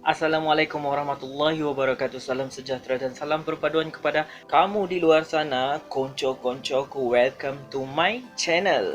Assalamualaikum warahmatullahi wabarakatuh. Salam sejahtera dan salam perpaduan kepada kamu di luar sana. Konco-koncoku, welcome to my channel.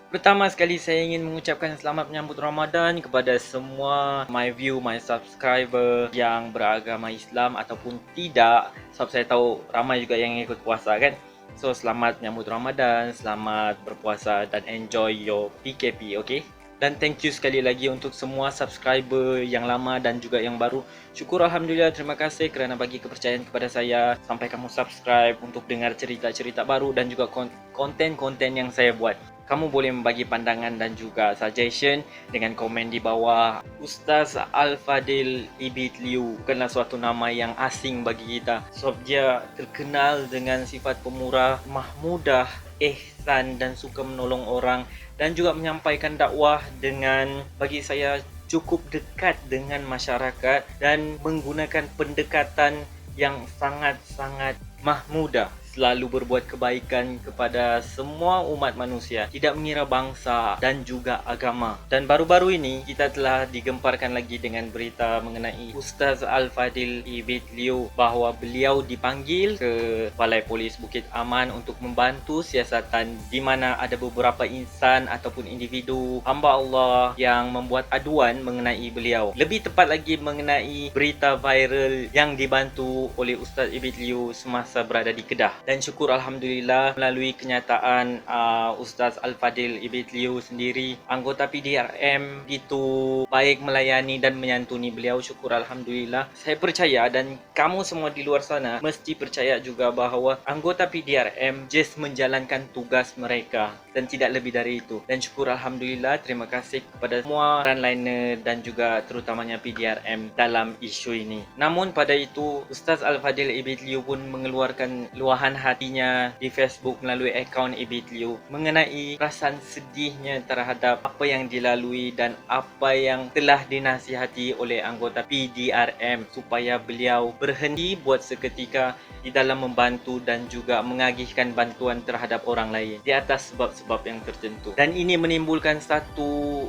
Pertama sekali saya ingin mengucapkan selamat menyambut Ramadan kepada semua my view, my subscriber yang beragama Islam ataupun tidak. Sebab saya tahu ramai juga yang ikut puasa kan. So selamat menyambut Ramadan, selamat berpuasa dan enjoy your PKP, okay? Dan thank you sekali lagi untuk semua subscriber yang lama dan juga yang baru. Syukur Alhamdulillah, terima kasih kerana bagi kepercayaan kepada saya sampai kamu subscribe untuk dengar cerita-cerita baru dan juga konten-konten yang saya buat. Kamu boleh membagi pandangan dan juga suggestion dengan komen di bawah. Ustaz Al-Fadil Ibit Liu bukanlah suatu nama yang asing bagi kita. Sebab dia terkenal dengan sifat pemurah, mahmudah, ihsan dan suka menolong orang. Dan juga menyampaikan dakwah dengan bagi saya cukup dekat dengan masyarakat dan menggunakan pendekatan yang sangat-sangat mahmudah. Selalu berbuat kebaikan kepada semua umat manusia, tidak mengira bangsa dan juga agama. Dan baru-baru ini kita telah digemparkan lagi dengan berita mengenai Ustaz Al-Fadil Ibit Liu bahawa beliau dipanggil ke Balai Polis Bukit Aman untuk membantu siasatan di mana ada beberapa insan ataupun individu hamba Allah yang membuat aduan mengenai beliau. Lebih tepat lagi mengenai berita viral yang dibantu oleh Ustaz Ibit Liu semasa berada di Kedah. Dan syukur Alhamdulillah melalui kenyataan Ustaz Al-Fadil Ibit Liu sendiri, anggota PDRM begitu baik melayani dan menyantuni beliau. Syukur Alhamdulillah. Saya percaya dan kamu semua di luar sana mesti percaya juga bahawa anggota PDRM just menjalankan tugas mereka dan tidak lebih dari itu. Dan syukur Alhamdulillah, terima kasih kepada semua frontliner dan juga terutamanya PDRM dalam isu ini. Namun pada itu Ustaz Al-Fadil Ibit Liu pun mengeluarkan luahan hatinya di Facebook melalui akaun Ibit Liu mengenai perasaan sedihnya terhadap apa yang dilalui dan apa yang telah dinasihati oleh anggota PDRM supaya beliau berhenti buat seketika di dalam membantu dan juga mengagihkan bantuan terhadap orang lain di atas sebab-sebab yang tertentu. Dan ini menimbulkan satu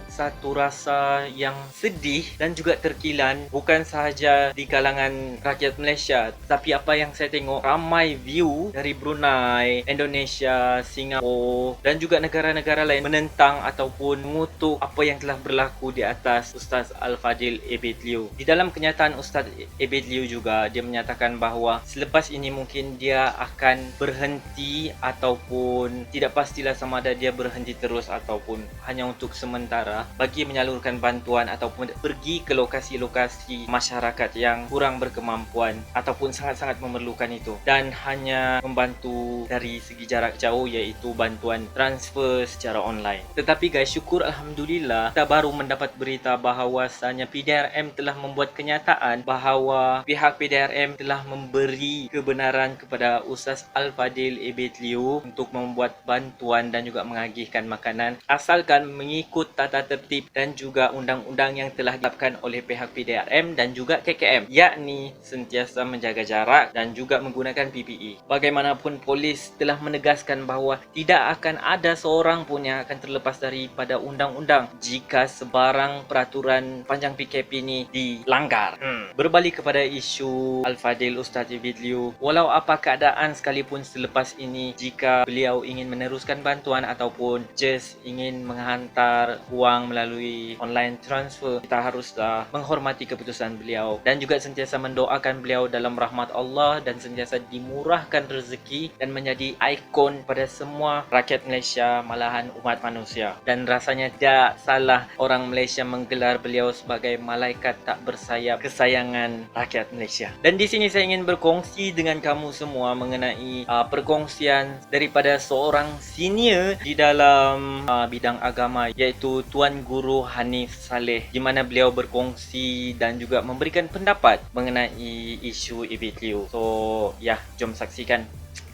rasa yang sedih dan juga terkilan bukan sahaja di kalangan rakyat Malaysia, tapi apa yang saya tengok ramai view dari Brunei, Indonesia, Singapura dan juga negara-negara lain menentang ataupun mengutuk apa yang telah berlaku di atas Ustaz Al-Fadil Ibit Liu. Di dalam kenyataan Ustaz Ibit Liu juga dia menyatakan bahawa selepas ini mungkin dia akan berhenti ataupun tidak pastilah sama ada dia berhenti terus ataupun hanya untuk sementara bagi menyalurkan bantuan ataupun pergi ke lokasi-lokasi masyarakat yang kurang berkemampuan ataupun sangat-sangat memerlukan itu dan hanya membantu dari segi jarak jauh iaitu bantuan transfer secara online. Tetapi guys, syukur Alhamdulillah kita baru mendapat berita bahawasanya PDRM telah membuat kenyataan bahawa pihak PDRM telah memberi kebenaran kepada Ustaz Al-Fadil Ibit Liu untuk membuat bantuan dan juga mengagihkan makanan asalkan mengikut tata tertib dan juga undang-undang yang telah ditetapkan oleh pihak PDRM dan juga KKM, yakni sentiasa menjaga jarak dan juga menggunakan PPE. Bagaimanapun polis telah menegaskan bahawa tidak akan ada seorang pun yang akan terlepas daripada undang-undang jika sebarang peraturan panjang PKP ini dilanggar. Berbalik kepada isu Al-Fadil Ustaz Ibit Liu, walau apa keadaan sekalipun selepas ini, jika beliau ingin meneruskan bantuan ataupun just ingin menghantar wang melalui online transfer, kita haruslah menghormati keputusan beliau dan juga sentiasa mendoakan beliau dalam rahmat Allah dan sentiasa dimurahkan rezeki dan menjadi ikon pada semua rakyat Malaysia, malahan umat manusia. Dan rasanya tidak salah orang Malaysia menggelar beliau sebagai malaikat tak bersayap kesayangan rakyat Malaysia. Dan di sini saya ingin berkongsi dengan kamu semua mengenai perkongsian daripada seorang senior di dalam bidang agama iaitu Tuan Guru Hanif Saleh, di mana beliau berkongsi dan juga memberikan pendapat mengenai isu Ibit Liu. So ya, jom saksikan.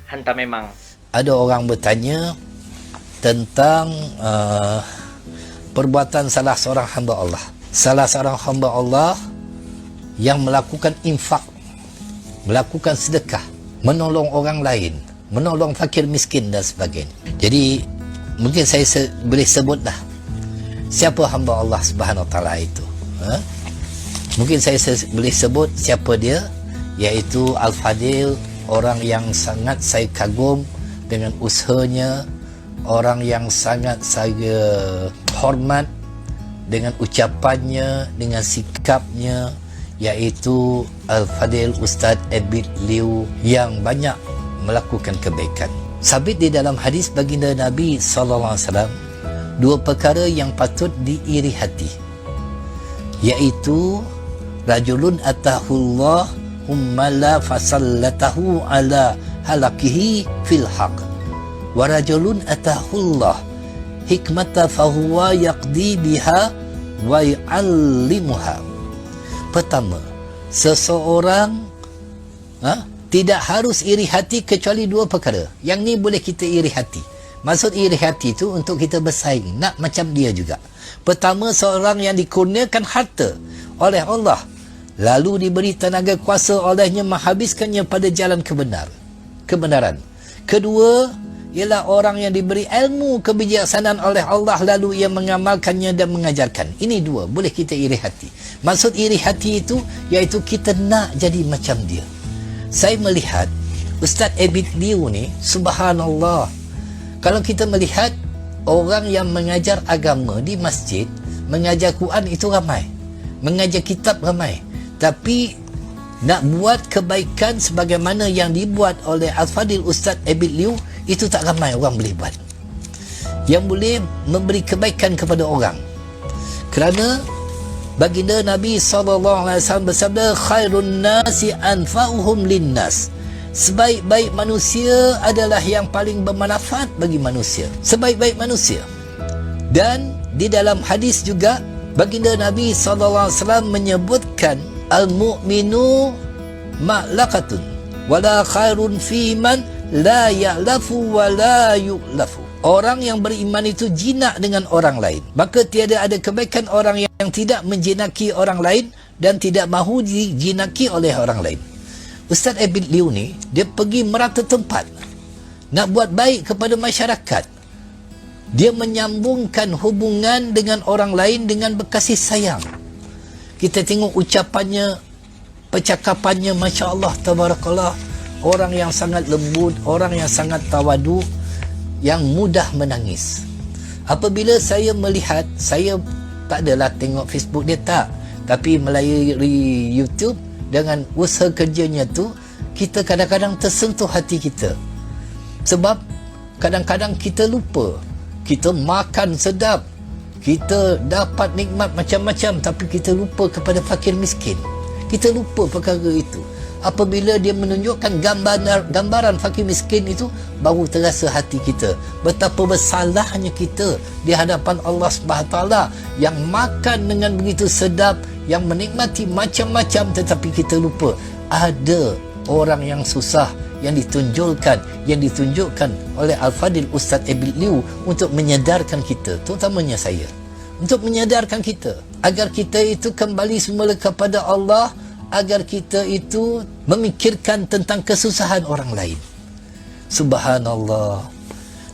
Hantar memang. Ada orang bertanya tentang perbuatan salah seorang hamba Allah. Salah seorang hamba Allah yang melakukan infak, melakukan sedekah, menolong orang lain, menolong fakir miskin dan sebagainya. Jadi mungkin saya boleh sebutlah siapa hamba Allah Subhanahu Wa Taala itu. Mungkin saya boleh sebut siapa dia, iaitu Al-Fadil, orang yang sangat saya kagum dengan usahanya, orang yang sangat saya hormat dengan ucapannya, dengan sikapnya, iaitu Al-Fadil Ustaz Abid Liu yang banyak melakukan kebaikan. Sabit di dalam hadis baginda Nabi SAW, dua perkara yang patut diiri hati, iaitu rajulun atahullah ummala fasallatahu ala halakihi fil haq, wa rajulun atahullah hikmata fahuwa yaqdi biha wa yu'allimuha. Pertama, seseorang tidak harus iri hati kecuali dua perkara. Yang ni boleh kita iri hati. Maksud iri hati tu untuk kita bersaing, nak macam dia juga. Pertama, seorang yang dikurniakan harta oleh Allah, lalu diberi tenaga kuasa olehnya menghabiskannya pada jalan kebenaran. Kedua, ialah orang yang diberi ilmu kebijaksanaan oleh Allah, lalu ia mengamalkannya dan mengajarkan. Ini dua, boleh kita iri hati. Maksud iri hati itu, iaitu kita nak jadi macam dia. Saya melihat Ustaz Abid Liu ni, subhanallah, kalau kita melihat orang yang mengajar agama di masjid, mengajar Quran itu ramai, mengajar kitab ramai, tapi nak buat kebaikan sebagaimana yang dibuat oleh Al-Fadil Ustaz Abid Liu, itu tak ramai orang boleh buat, yang boleh memberi kebaikan kepada orang. Kerana baginda Nabi SAW bersabda, khairun nasi anfa'uhum linnas, sebaik-baik manusia adalah yang paling bermanfaat bagi manusia, sebaik-baik manusia. Dan di dalam hadis juga baginda Nabi SAW menyebutkan, al-mu'minu ma'laqatun wala khairun fi man la ya'lafu wa la yu'lafu. Orang yang beriman itu jinak dengan orang lain, maka tiada ada kebaikan orang yang tidak menjinaki orang lain dan tidak mahu dijinaki oleh orang lain. Ustaz Abid Liu ni, dia pergi merata tempat nak buat baik kepada masyarakat. Dia menyambungkan hubungan dengan orang lain dengan berkasih sayang. Kita tengok ucapannya, percakapannya, Masya Allah, Tabarakallah. Orang yang sangat lembut, orang yang sangat tawadu, yang mudah menangis. Apabila saya melihat, saya tak adalah tengok Facebook dia, tak, tapi melalui YouTube, dengan usaha kerjanya tu, kita kadang-kadang tersentuh hati kita. Sebab kadang-kadang kita lupa, kita makan sedap, kita dapat nikmat macam-macam, tapi kita lupa kepada fakir miskin. Kita lupa perkara itu. Apabila dia menunjukkan gambaran fakir miskin itu, baru terasa hati kita betapa bersalahnya kita di hadapan Allah SWT, yang makan dengan begitu sedap, yang menikmati macam-macam, tetapi kita lupa ada orang yang susah yang ditunjukkan oleh Al-Fadil Ustaz Abid Liu untuk menyadarkan kita, terutamanya saya, untuk menyadarkan kita agar kita itu kembali semula kepada Allah, agar kita itu memikirkan tentang kesusahan orang lain. Subhanallah.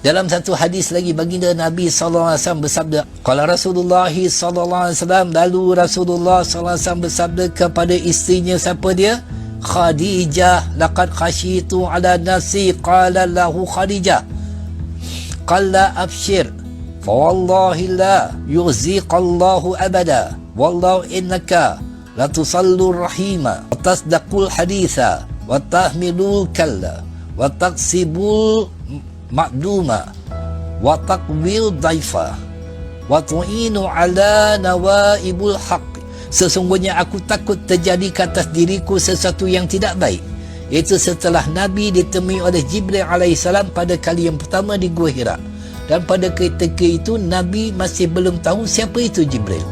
Dalam satu hadis lagi, baginda Nabi SAW bersabda, qala Rasulullah SAW, lalu Rasulullah SAW bersabda kepada isterinya, siapa dia? Khadijah, laqad khasyitu ala nafsi. Qala lahu Khadijah, qala abshir, fa wallahi la yuziqallahu abada, wallahu innaka la tusallur rahima wa tasdaqul haditha wa tahmilul kalla wa taqsibul ma'duma wa taqwil daifa wa tu'inu ala nawaibul haq. Sesungguhnya aku takut terjadi ke atas diriku sesuatu yang tidak baik, iaitu setelah Nabi ditemui oleh Jibril alaihissalam pada kali yang pertama di Gua Hira, dan pada ketika itu Nabi masih belum tahu siapa itu Jibril.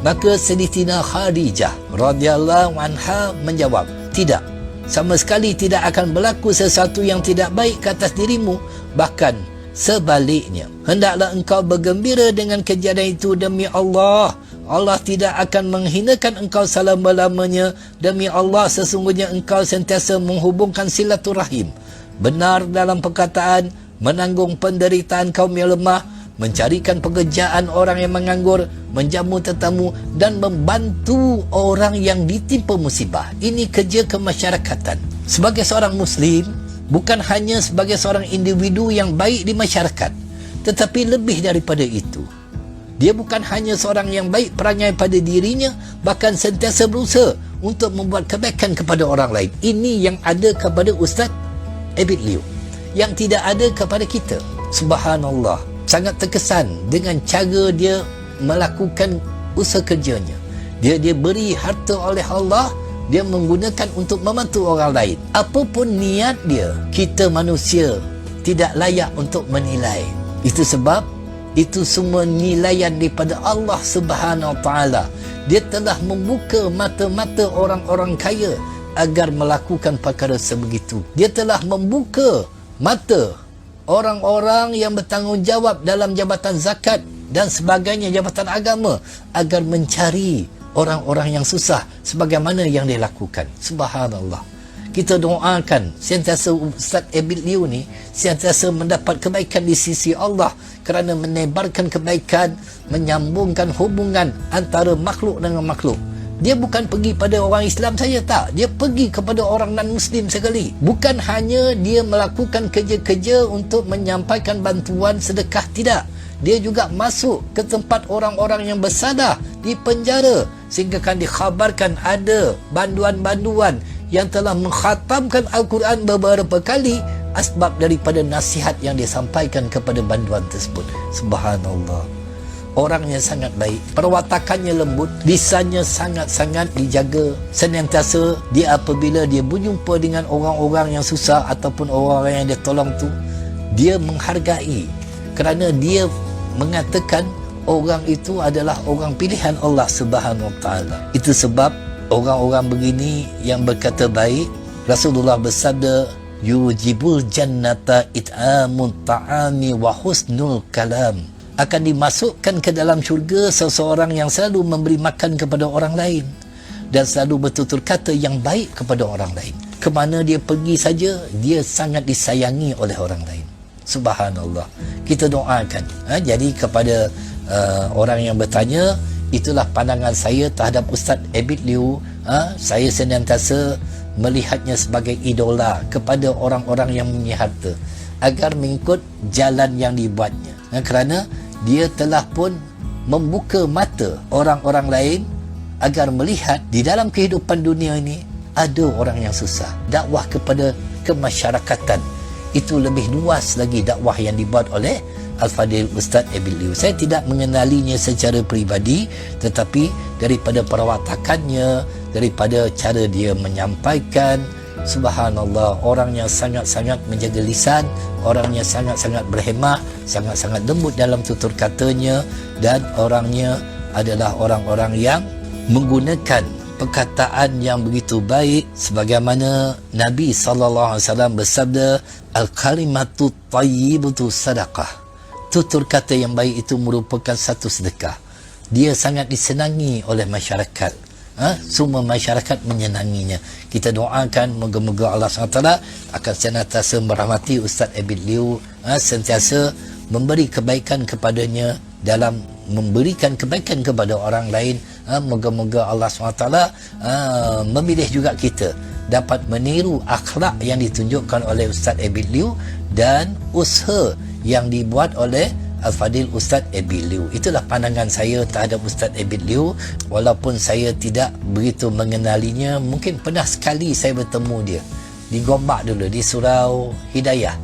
Maka Sayyidatina Khadijah radhiyallahu anha menjawab, tidak, sama sekali tidak akan berlaku sesuatu yang tidak baik ke atas dirimu, bahkan sebaliknya. Hendaklah engkau bergembira dengan kejadian itu demi Allah. Allah tidak akan menghinakan engkau selama-lamanya. Demi Allah, sesungguhnya engkau sentiasa menghubungkan silaturahim, benar dalam perkataan, menanggung penderitaan kaum yang lemah, mencarikan pekerjaan orang yang menganggur, menjamu tetamu dan membantu orang yang ditimpa musibah. Ini kerja kemasyarakatan. Sebagai seorang Muslim, bukan hanya sebagai seorang individu yang baik di masyarakat, tetapi lebih daripada itu. Dia bukan hanya seorang yang baik perangai pada dirinya, bahkan sentiasa berusaha untuk membuat kebaikan kepada orang lain. Ini yang ada kepada Ustaz Abid Liu, yang tidak ada kepada kita. Subhanallah, sangat terkesan dengan cara dia melakukan usaha kerjanya. Dia beri harta oleh Allah, dia menggunakan untuk membantu orang lain. Apapun niat dia, kita manusia tidak layak untuk menilai. Itu sebab itu semua nilaian daripada Allah Subhanahu Wa Taala. Dia telah membuka mata-mata orang-orang kaya agar melakukan perkara sebegitu. Dia telah membuka mata orang-orang yang bertanggungjawab dalam jabatan zakat dan sebagainya, jabatan agama, agar mencari orang-orang yang susah sebagaimana yang dia lakukan. Subhanallah. Kita doakan sentiasa Ustaz Abid Liu ni sentiasa mendapat kebaikan di sisi Allah kerana menebarkan kebaikan, menyambungkan hubungan antara makhluk dengan makhluk. Dia bukan pergi pada orang Islam saja, tak. Dia pergi kepada orang non-Muslim sekali. Bukan hanya dia melakukan kerja-kerja untuk menyampaikan bantuan sedekah, tidak. Dia juga masuk ke tempat orang-orang yang bersadah di penjara, sehingga kan dikhabarkan ada banduan-banduan yang telah mengkhatamkan Al-Quran beberapa kali asbab daripada nasihat yang disampaikan kepada banduan tersebut. Subhanallah. Orangnya sangat baik, perwatakannya lembut, lisannya sangat-sangat dijaga. Senantiasa dia apabila dia berjumpa dengan orang-orang yang susah ataupun orang yang dia tolong tu, dia menghargai kerana dia mengatakan orang itu adalah orang pilihan Allah Subhanahu Wa Taala. Itu sebab orang-orang begini yang berkata baik, Rasulullah bersabda, yujibul jannata it'amun ta'ami wa husnul kalam. Akan dimasukkan ke dalam syurga seseorang yang selalu memberi makan kepada orang lain dan selalu bertutur kata yang baik kepada orang lain. Kemana dia pergi saja, dia sangat disayangi oleh orang lain. Subhanallah. Kita doakan. Jadi kepada orang yang bertanya, itulah pandangan saya terhadap Ustaz Abid Liu. Saya senantiasa melihatnya sebagai idola kepada orang-orang yang mempunyai harta agar mengikut jalan yang dibuatnya. Kerana dia telah pun membuka mata orang-orang lain agar melihat di dalam kehidupan dunia ini ada orang yang susah. Dakwah kepada kemasyarakatan itu lebih luas lagi dakwah yang dibuat oleh Al-Fadil Ustaz Abid Liu. Saya tidak mengenalinya secara peribadi, tetapi daripada perwatakannya, daripada cara dia menyampaikan, subhanallah, orangnya sangat-sangat menjaga lisan, orangnya sangat-sangat berhemah, sangat-sangat lembut dalam tutur katanya, dan orangnya adalah orang-orang yang menggunakan perkataan yang begitu baik sebagaimana Nabi SAW bersabda, al-kalimatu tayyibatu sadaqah. Tutur kata yang baik itu merupakan satu sedekah. Dia sangat disenangi oleh masyarakat. Semua masyarakat menyenanginya. Kita doakan moga-moga Allah SWT akan senantiasa merahmati Ustaz Abid Liu, sentiasa memberi kebaikan kepadanya dalam memberikan kebaikan kepada orang lain. Moga-moga Allah SWT memilih juga kita dapat meniru akhlak yang ditunjukkan oleh Ustaz Abid Liu dan usaha yang dibuat oleh Al-Fadil Ustaz Abid Liu. Itulah pandangan saya terhadap Ustaz Abid Liu. Walaupun saya tidak begitu mengenalinya, mungkin pernah sekali saya bertemu dia di Gombak dulu, di Surau Hidayah.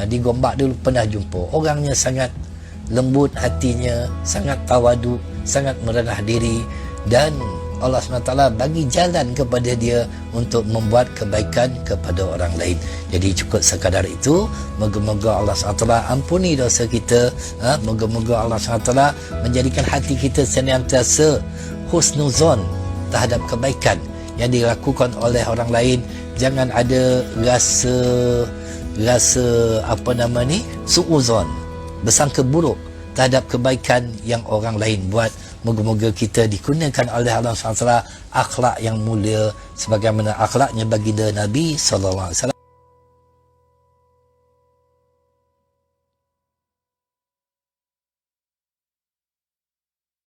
Di Gombak dulu pernah jumpa. Orangnya sangat lembut hatinya, sangat tawadu, sangat merendah diri, dan Allah SWT bagi jalan kepada dia untuk membuat kebaikan kepada orang lain. Jadi cukup sekadar itu. Moga-moga Allah SWT ampuni dosa kita. Moga-moga Allah SWT menjadikan hati kita senantiasa husnuzon terhadap kebaikan yang dilakukan oleh orang lain. Jangan ada rasa suuzon, bersangka buruk terhadap kebaikan yang orang lain buat. Moga-moga kita digunakan oleh Allah SWT akhlak yang mulia sebagaimana akhlaknya baginda Nabi SAW.